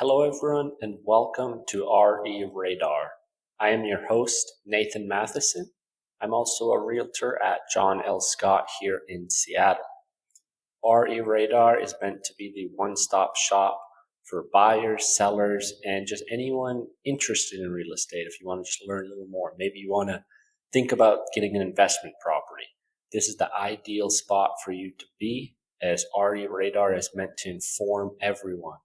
Hello, everyone, and welcome to RE Radar. I am your host, Nathan Mathisen. I'm also a realtor at John L. Scott here in Seattle. RE Radar is meant to be the one-stop shop for buyers, sellers, and just anyone interested in real estate. If you want to just learn a little more, maybe you want to think about getting an investment property. This is the ideal spot for you to be, as RE Radar is meant to inform everyone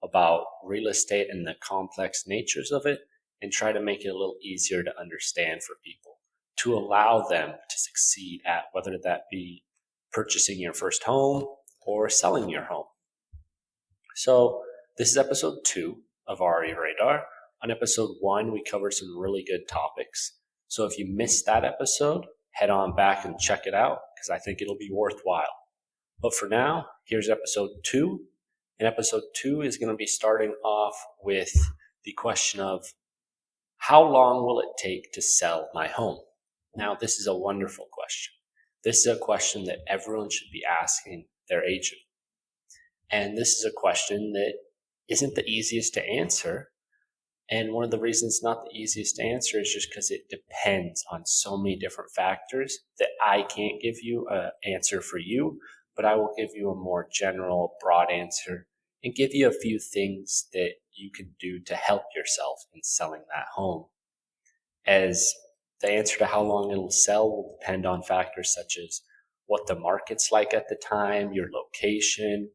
about real estate and the complex natures of it, and try to make it a little easier to understand for people to allow them to succeed at whether that be purchasing your first home or selling your home. So this is episode 2 of RE Radar. On episode 1, we covered some really good topics. So if you missed that episode, head on back and check it out because I think it'll be worthwhile. But for now, here's episode 2. And episode 2 is going to be starting off with the question of how long will it take to sell my home? Now, this is a wonderful question. This is a question that everyone should be asking their agent. And this is a question that isn't the easiest to answer. And one of the reasons it's not the easiest to answer is just because it depends on so many different factors that I can't give you an answer for you, but I will give you a more general, broad answer and give you a few things that you can do to help yourself in selling that home. As the answer to how long it'll sell will depend on factors such as what the market's like at the time, your location,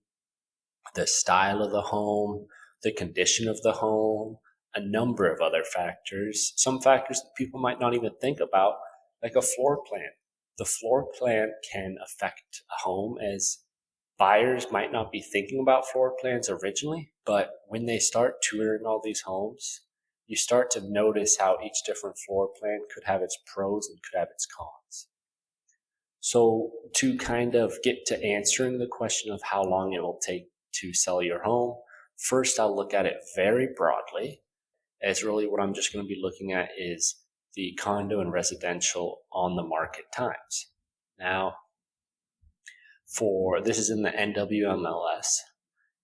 the style of the home, the condition of the home, a number of other factors, some factors that people might not even think about, like a floor plan. The floor plan can affect a home, as buyers might not be thinking about floor plans originally, but when they start touring all these homes, you start to notice how each different floor plan could have its pros and could have its cons. So to kind of get to answering the question of how long it will take to sell your home, first I'll look at it very broadly, as really what I'm just going to be looking at is the condo and residential on the market times. Now, this is in the NWMLS,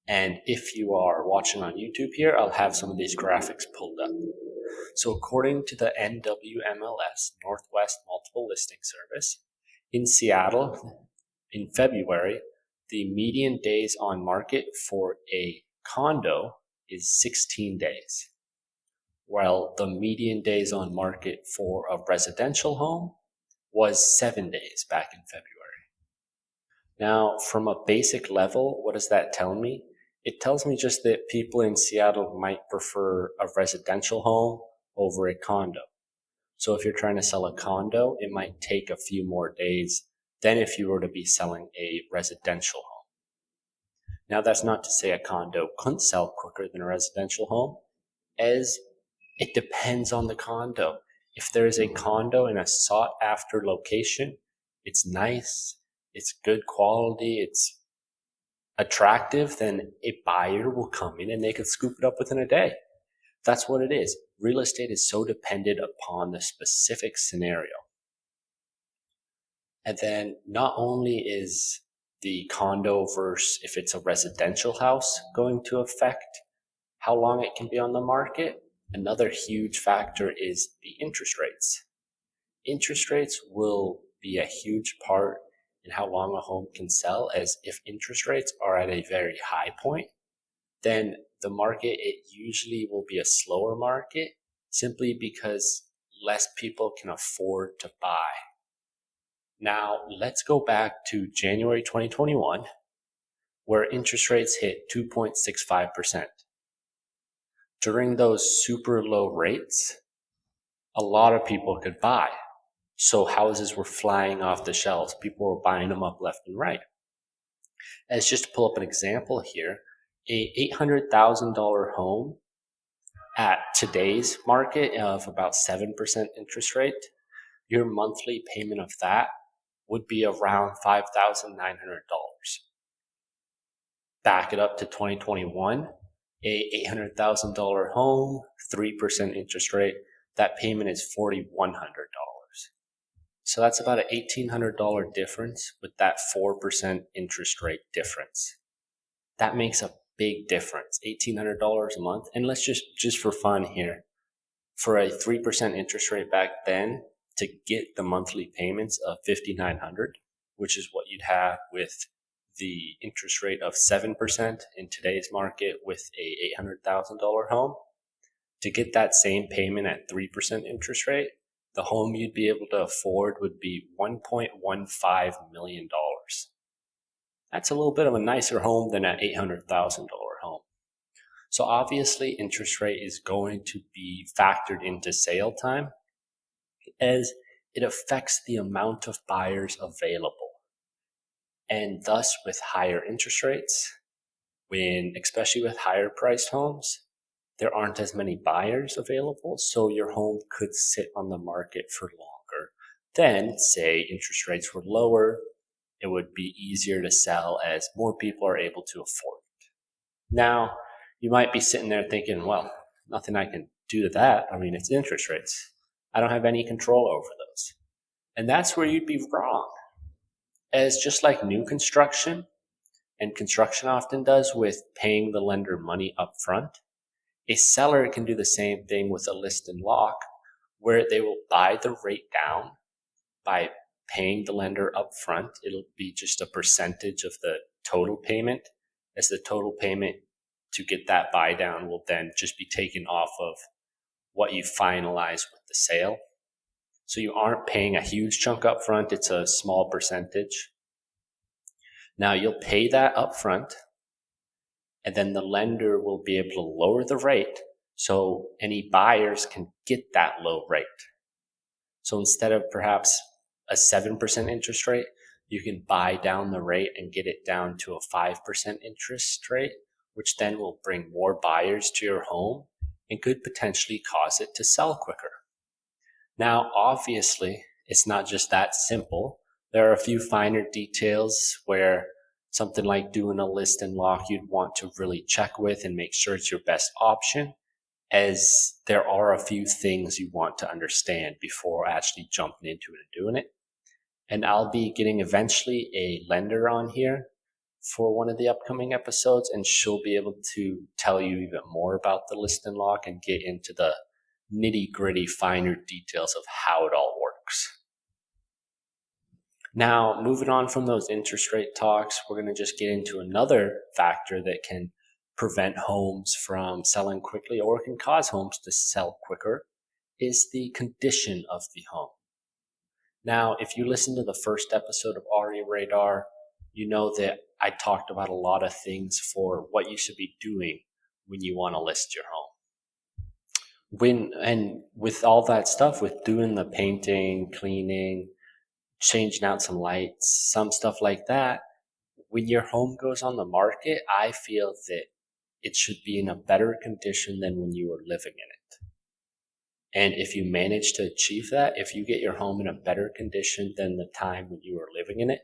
and if you are watching on YouTube here, I'll have some of these graphics pulled up. So according to the NWMLS, Northwest Multiple Listing Service, in Seattle, in February, the median days on market for a condo is 16 days. While the median days on market for a residential home was 7 days back in February. Now, from a basic level, what does that tell me? It tells me just that people in Seattle might prefer a residential home over a condo. So if you're trying to sell a condo, it might take a few more days than if you were to be selling a residential home. Now, that's not to say a condo couldn't sell quicker than a residential home, as it depends on the condo. If there is a condo in a sought-after location, it's nice, it's good quality, it's attractive, then a buyer will come in and they can scoop it up within a day. That's what it is. Real estate is so dependent upon the specific scenario. And then not only is the condo versus if it's a residential house going to affect how long it can be on the market, another huge factor is the interest rates. Interest rates will be a huge part in how long a home can sell, as if interest rates are at a very high point, then the market, it usually will be a slower market simply because less people can afford to buy. Now, let's go back to January 2021, where interest rates hit 2.65%. During those super low rates, a lot of people could buy. So houses were flying off the shelves. People were buying them up left and right. As just to pull up an example here, a $800,000 home at today's market of about 7% interest rate, your monthly payment of that would be around $5,900. Back it up to 2021, a $800,000 home, 3% interest rate, that payment is $4,100. So that's about an $1,800 difference with that 4% interest rate difference. That makes a big difference, $1,800 a month. And let's just for fun here, for a 3% interest rate back then, to get the monthly payments of $5,900, which is what you'd have with the interest rate of 7% in today's market with a $800,000 home, to get that same payment at 3% interest rate, the home you'd be able to afford would be $1.15 million. That's a little bit of a nicer home than an $800,000 home. So obviously interest rate is going to be factored into sale time, as it affects the amount of buyers available. And thus with higher interest rates, especially with higher priced homes, there aren't as many buyers available, so your home could sit on the market for longer than, say, interest rates were lower. It would be easier to sell as more people are able to afford it. Now, you might be sitting there thinking, well, nothing I can do to that. I mean, it's interest rates. I don't have any control over those. And that's where you'd be wrong. As just like new construction, and construction often does with paying the lender money up front, a seller can do the same thing with a list and lock, where they will buy the rate down by paying the lender up front. It'll be just a percentage of the total payment, as the total payment to get that buy down will then just be taken off of what you finalize with the sale. So you aren't paying a huge chunk up front, it's a small percentage. Now you'll pay that up front, and then the lender will be able to lower the rate so any buyers can get that low rate. So instead of perhaps a 7% interest rate, you can buy down the rate and get it down to a 5% interest rate, which then will bring more buyers to your home and could potentially cause it to sell quicker. Now, obviously, it's not just that simple. There are a few finer details where something like doing a list and lock you'd want to really check with and make sure it's your best option, as there are a few things you want to understand before actually jumping into it and doing it. And I'll be getting eventually a lender on here for one of the upcoming episodes, and she'll be able to tell you even more about the list and lock and get into the nitty-gritty finer details of how it all works. Now, moving on from those interest rate talks, we're going to just get into another factor that can prevent homes from selling quickly or can cause homes to sell quicker, is the condition of the home. Now, if you listen to the first episode of RE Radar, you know that I talked about a lot of things for what you should be doing when you want to list your home. With all that stuff, with doing the painting, cleaning, changing out some lights, some stuff like that, when your home goes on the market, I feel that it should be in a better condition than when you were living in it. And if you manage to achieve that, if you get your home in a better condition than the time when you were living in it,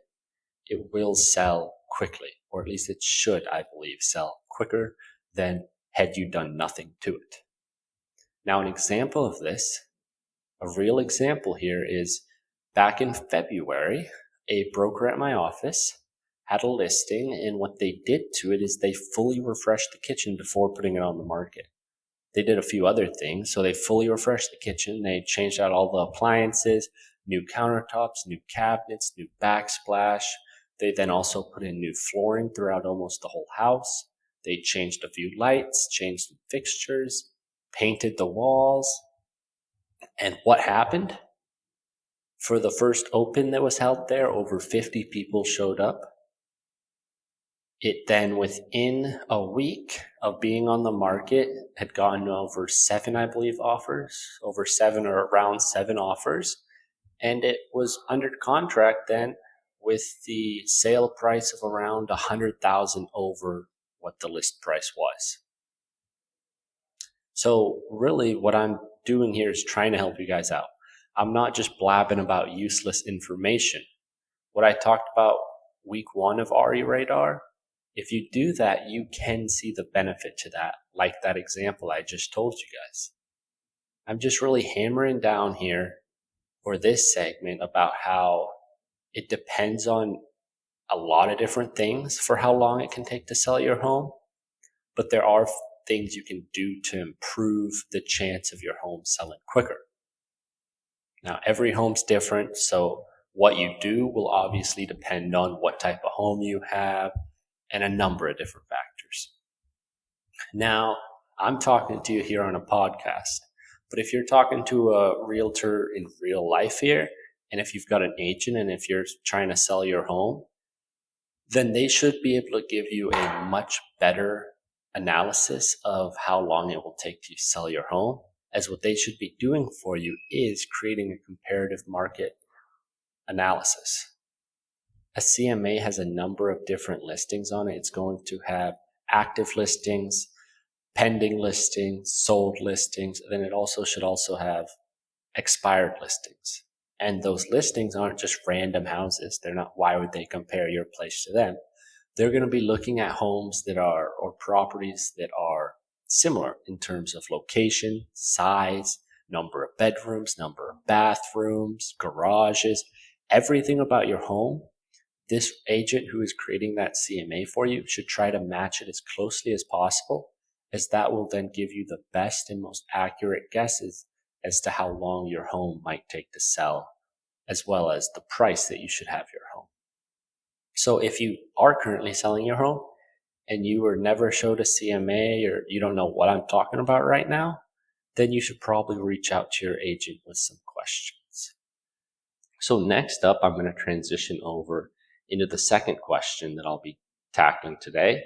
it will sell quickly, or at least it should, I believe, sell quicker than had you done nothing to it. Now, an example of this, a real example here, is back in February, a broker at my office had a listing, and what they did to it is they fully refreshed the kitchen before putting it on the market. They did a few other things. So they fully refreshed the kitchen. They changed out all the appliances, new countertops, new cabinets, new backsplash. They then also put in new flooring throughout almost the whole house. They changed a few lights, changed some fixtures, painted the walls. And what happened? For the first open that was held there, over 50 people showed up. It then, within a week of being on the market, had gotten over 7, I believe, offers, over 7 or around 7 offers. And it was under contract then with the sale price of around $100,000 over what the list price was. So really what I'm doing here is trying to help you guys out. I'm not just blabbing about useless information. What I talked about week 1 of RE Radar, if you do that, you can see the benefit to that, like that example I just told you guys. I'm just really hammering down here for this segment about how it depends on a lot of different things for how long it can take to sell your home. but there are things you can do to improve the chance of your home selling quicker. Now, every home's different, so what you do will obviously depend on what type of home you have and a number of different factors. Now, I'm talking to you here on a podcast, but if you're talking to a realtor in real life here, and if you've got an agent and if you're trying to sell your home, then they should be able to give you a much better analysis of how long it will take to sell your home, as what they should be doing for you is creating a comparative market analysis. A CMA has a number of different listings on it. It's going to have active listings, pending listings, sold listings, and then it also should also have expired listings. And those listings aren't just random houses. They're not, why would they compare your place to them? They're going to be looking at homes that are, or properties that are similar in terms of location, size, number of bedrooms, number of bathrooms, garages, everything about your home. This agent who is creating that CMA for you should try to match it as closely as possible, as that will then give you the best and most accurate guesses as to how long your home might take to sell, as well as the price that you should have your home. So if you are currently selling your home and you were never showed a CMA, or you don't know what I'm talking about right now, then you should probably reach out to your agent with some questions. So next up, I'm going to transition over into the second question that I'll be tackling today.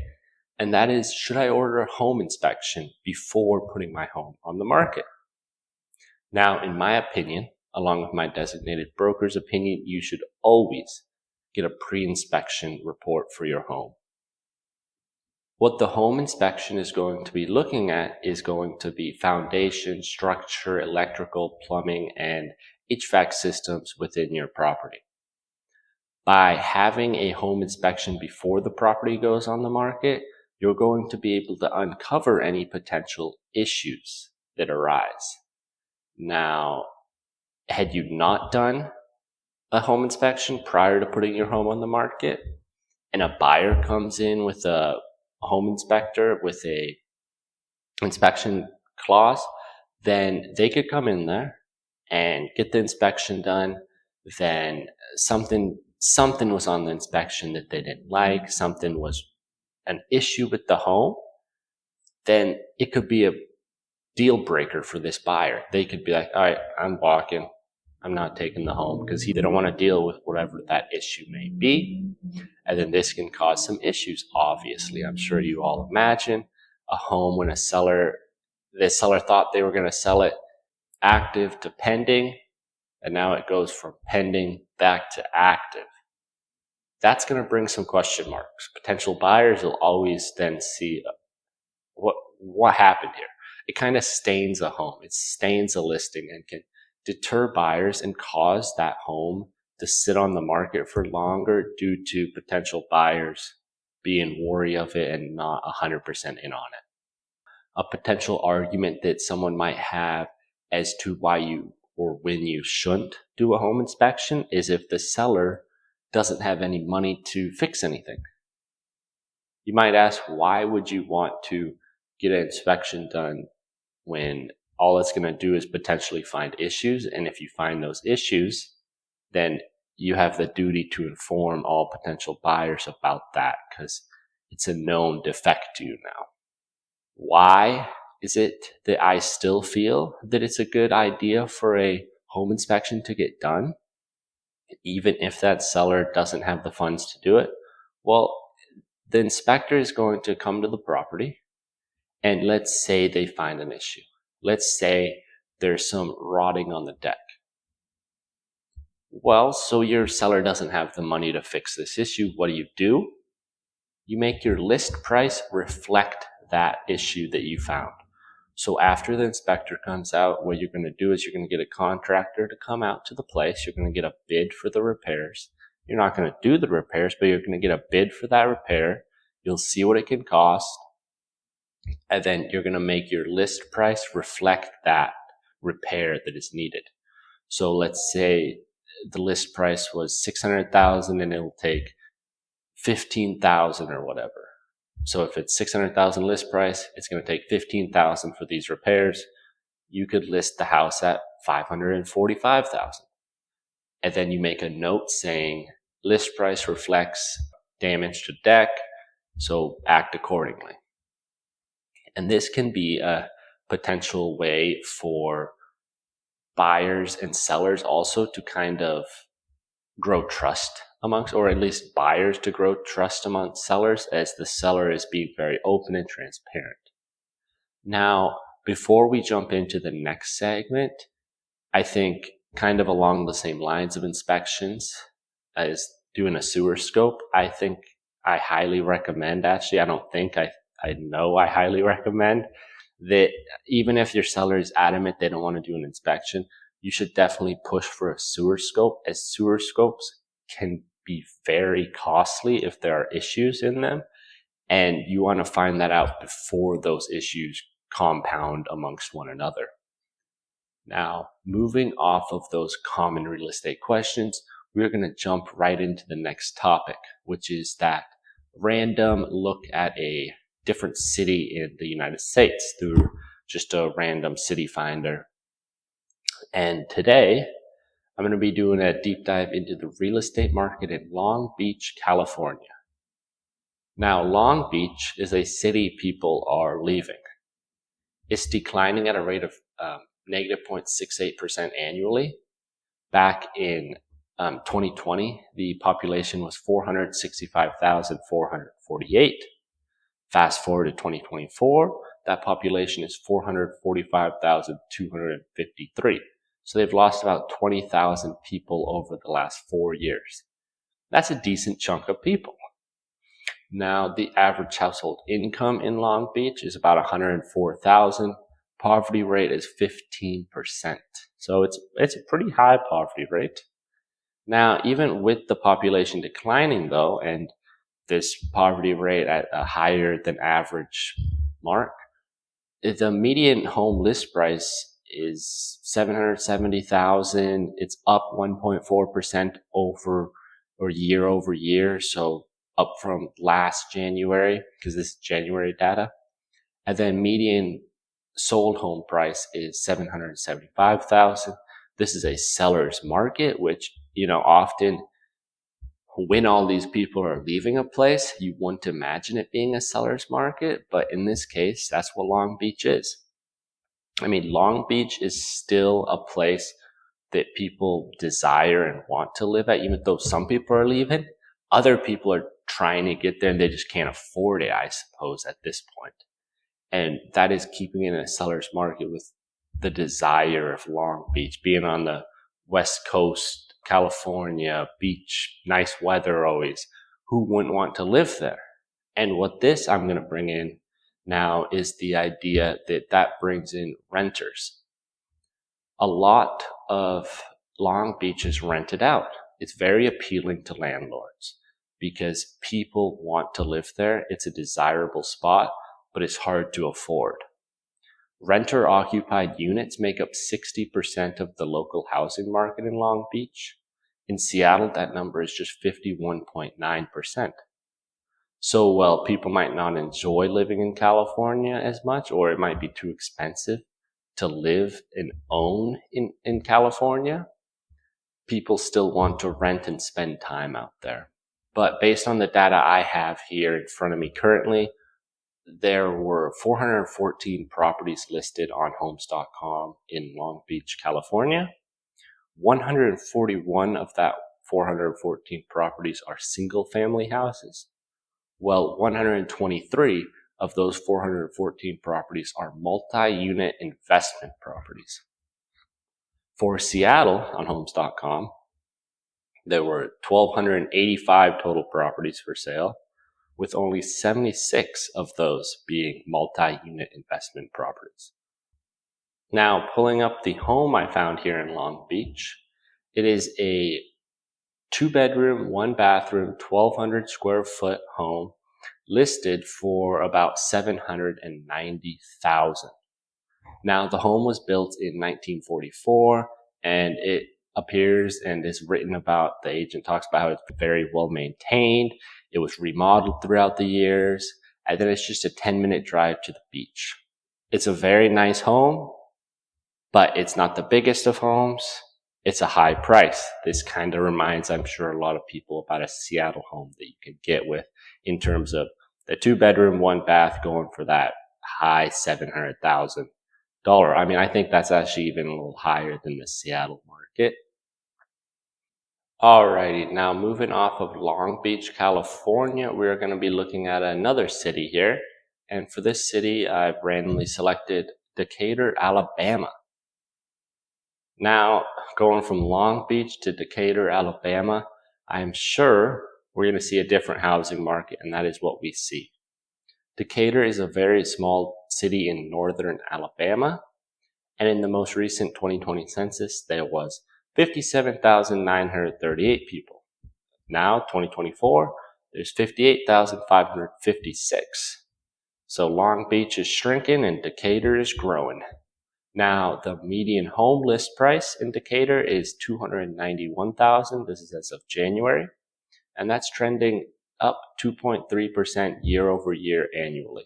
And that is, should I order a home inspection before putting my home on the market? Now, in my opinion, along with my designated broker's opinion, you should always get a pre-inspection report for your home. What the home inspection is going to be looking at is going to be foundation, structure, electrical, plumbing, and HVAC systems within your property. By having a home inspection before the property goes on the market, you're going to be able to uncover any potential issues that arise. Now, had you not done a home inspection prior to putting your home on the market, and a buyer comes in with a home inspector with a inspection clause, then they could come in there and get the inspection done. Then something was on the inspection that they didn't like, something was an issue with the home, then it could be a deal breaker for this buyer. They could be like, all right, I'm walking. I'm not taking the home, because they don't want to deal with whatever that issue may be. And then this can cause some issues, obviously. I'm sure you all imagine a home when the seller thought they were going to sell it active to pending, and now it goes from pending back to active. That's going to bring some question marks. Potential buyers will always then see what happened here. It kind of stains a home. It stains a listing and can deter buyers and cause that home to sit on the market for longer due to potential buyers being wary of it and not 100% in on it. A potential argument that someone might have as to why you or when you shouldn't do a home inspection is if the seller doesn't have any money to fix anything. You might ask, why would you want to get an inspection done when all it's going to do is potentially find issues? And if you find those issues, then you have the duty to inform all potential buyers about that, because it's a known defect to you now. Why is it that I still feel that it's a good idea for a home inspection to get done, even if that seller doesn't have the funds to do it? Well, the inspector is going to come to the property, and let's say they find an issue. Let's say there's some rotting on the deck. Well, so your seller doesn't have the money to fix this issue. What do? You make your list price reflect that issue that you found. So after the inspector comes out, what you're going to do is you're going to get a contractor to come out to the place. You're going to get a bid for the repairs. You're not going to do the repairs, but you're going to get a bid for that repair. You'll see what it can cost. And then you're going to make your list price reflect that repair that is needed. So let's say the list price was $600,000 and it'll take $15,000 or whatever. So if it's 600,000 list price, it's going to take 15,000 for these repairs. You could list the house at 545,000. And then you make a note saying list price reflects damage to deck, so act accordingly. And this can be a potential way for buyers and sellers also to kind of grow trust amongst, or at least buyers to grow trust amongst sellers, as the seller is being very open and transparent. Now, before we jump into the next segment, I think kind of along the same lines of inspections as doing a sewer scope, I think I highly recommend, actually, I don't think, I know I highly recommend that even if your seller is adamant they don't want to do an inspection, you should definitely push for a sewer scope, as sewer scopes can be very costly if there are issues in them. And you want to find that out before those issues compound amongst one another. Now, moving off of those common real estate questions, we're going to jump right into the next topic, which is that random look at a different city in the United States through just a random city finder. And today, I'm going to be doing a deep dive into the real estate market in Long Beach, California. Now, Long Beach is a city people are leaving. It's declining at a rate of negative 0.68% annually. Back in 2020, the population was 465,448. Fast forward to 2024, that population is 445,253. So they've lost about 20,000 people over the last 4 years. That's a decent chunk of people. Now, the average household income in Long Beach is about $104,000. Poverty rate is 15%. So it's a pretty high poverty rate. Now, even with the population declining though, and this poverty rate at a higher than average mark, the median home list price is $770,000. It's up 1.4% year over year. So up from last January, because this is January data. And then median sold home price is $775,000. This is a seller's market, which, often when all these people are leaving a place, you wouldn't imagine it being a seller's market. But in this case, that's what Long Beach is. I mean, Long Beach is still a place that people desire and want to live at, even though some people are leaving. Other people are trying to get there and they just can't afford it, I suppose, at this point. And that is keeping it in a seller's market with the desire of Long Beach, being on the West Coast, California, beach, nice weather always. Who wouldn't want to live there? And what this I'm going to bring in now is the idea that brings in renters. A lot of Long Beach is rented out. It's very appealing to landlords because people want to live there. It's a desirable spot, but it's hard to afford. Renter-occupied units make up 60% of the local housing market in Long Beach. In Seattle, that number is just 51.9%. So while people might not enjoy living in California as much, or it might be too expensive to live and own in California, people still want to rent and spend time out there. But based on the data I have here in front of me currently, there were 414 properties listed on homes.com in Long Beach, California. 141 of that 414 properties are single family houses. Well, 123 of those 414 properties are multi-unit investment properties. For Seattle on homes.com, there were 1,285 total properties for sale, with only 76 of those being multi-unit investment properties. Now, pulling up the home I found here in Long Beach, it is a 2-bedroom, 1-bathroom, 1,200 square foot home listed for about $790,000. Now, the home was built in 1944, and it appears and is written about, the agent talks about how it's very well maintained. It was remodeled throughout the years, and then it's just a 10-minute drive to the beach. It's a very nice home, but it's not the biggest of homes. It's a high price. This kind of reminds, I'm sure, a lot of people about a Seattle home that you can get with in terms of the 2-bedroom, 1-bath going for that high $700,000. I mean, I think that's actually even a little higher than the Seattle market. Alrighty, now moving off of Long Beach, California, we're going to be looking at another city here. And for this city, I've randomly selected Decatur, Alabama. Now, going from Long Beach to Decatur, Alabama, I'm sure we're going to see a different housing market, and that is what we see. Decatur is a very small city in northern Alabama, and in the most recent 2020 census, there was 57,938 people. Now, 2024, there's 58,556. So Long Beach is shrinking and Decatur is growing. Now, the median home list price in Decatur is $291,000. This is as of January, and that's trending up 2.3% year over year annually.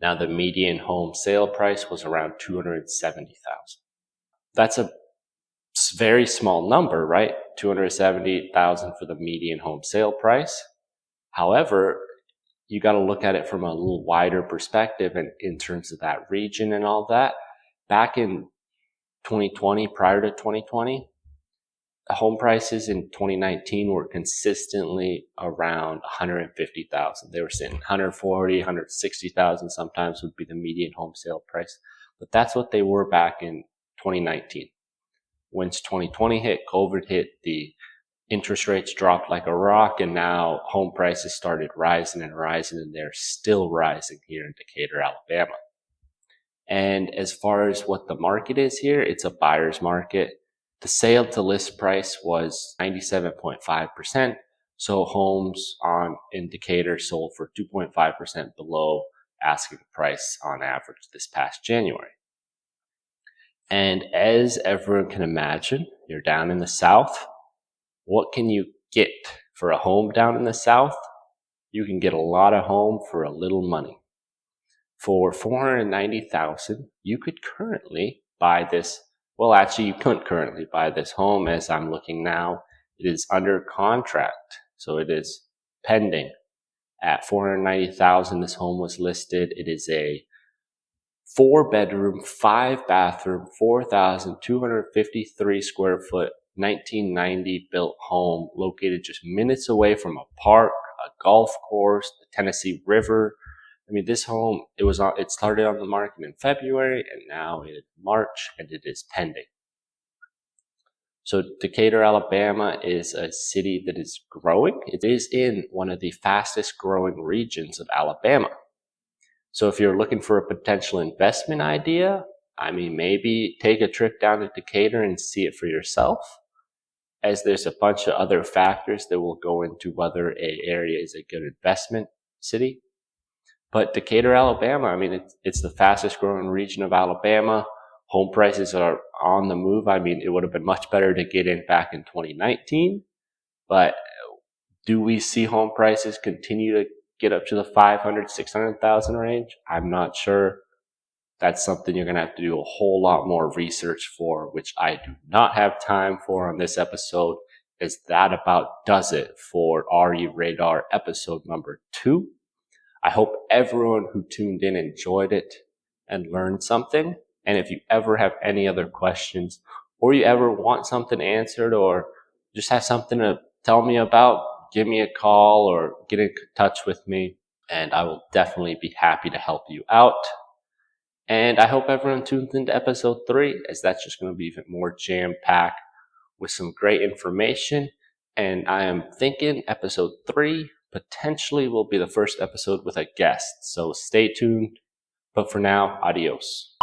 Now, the median home sale price was around $270,000. That's a very small number, right? $270,000 for the median home sale price. However, you got to look at it from a little wider perspective and in terms of that region and all that. Back in 2020, prior to 2020, the home prices in 2019 were consistently around $150,000. They were sitting $140,000, $160,000 sometimes would be the median home sale price. But that's what they were back in 2019. Once 2020 hit, COVID hit, the interest rates dropped like a rock, and now home prices started rising and rising, and they're still rising here in Decatur, Alabama. And as far as what the market is here, it's a buyer's market. The sale to list price was 97.5%. So homes in Decatur sold for 2.5% below asking price on average this past January. And as everyone can imagine, you're down in the South. What can you get for a home down in the South? You can get a lot of home for a little money. For $490,000, you could currently buy this. Well, actually, you couldn't currently buy this home as I'm looking now. It is under contract, so it is pending. At $490,000, this home was listed. It is a 4-bedroom, 5-bathroom, 4,253 square foot, 1990 built home located just minutes away from a park, a golf course, the Tennessee River. I mean, this home, it started on the market in February, and now it is March, and it is pending. So Decatur, Alabama is a city that is growing. It is in one of the fastest growing regions of Alabama. So if you're looking for a potential investment idea, I mean, maybe take a trip down to Decatur and see it for yourself, as there's a bunch of other factors that will go into whether an area is a good investment city. But Decatur, Alabama, I mean, it's the fastest growing region of Alabama. Home prices are on the move. I mean, it would have been much better to get in back in 2019. But do we see home prices continue to get up to the 500, 600,000 range? I'm not sure. That's something you're going to have to do a whole lot more research for, which I do not have time for on this episode, as that about does it for RE Radar episode number 2. I hope everyone who tuned in enjoyed it and learned something. And if you ever have any other questions, or you ever want something answered, or just have something to tell me about, give me a call or get in touch with me, and I will definitely be happy to help you out. And I hope everyone tunes into episode 3, as that's just going to be even more jam-packed with some great information. And I am thinking episode 3 potentially will be the first episode with a guest. So stay tuned. But for now, adios.